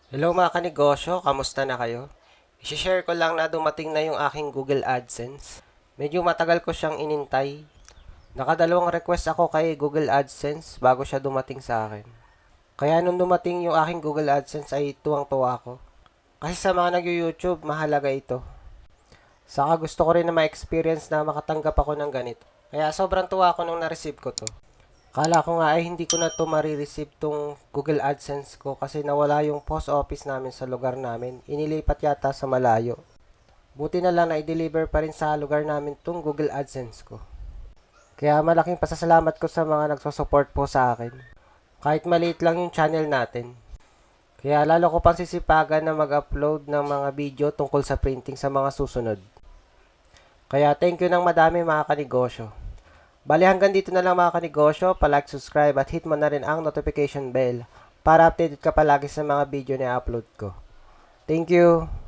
Hello mga kanegosyo, kamusta na kayo? I-share ko lang na dumating na yung aking Google AdSense. Medyo matagal ko siyang inintay. Nakadalawang request ako kay Google AdSense bago siya dumating sa akin. Kaya nung dumating yung aking Google AdSense ay tuwang-tuwa ako. Kasi sa mga nag-YouTube, mahalaga ito. Saka gusto ko rin na ma-experience na makatanggap ako ng ganito. Kaya sobrang tuwa ako nung na-receive ko to. Kala ko nga ay hindi ko na to marireceive tong Google AdSense ko kasi nawala yung post office namin sa lugar namin. Inilipat yata sa malayo. Buti na lang na i-deliver pa rin sa lugar namin tong Google AdSense ko. Kaya malaking pasasalamat ko sa mga nagsosupport po sa akin. Kahit maliit lang yung channel natin. Kaya lalo ko pang sisipagan na mag-upload ng mga video tungkol sa printing sa mga susunod. Kaya thank you ng madami mga kanegosyo. Bali hanggang dito na lang mga kanegosyo, palike, subscribe at hit mo na rin ang notification bell para updated ka palagi sa mga video na upload ko. Thank you!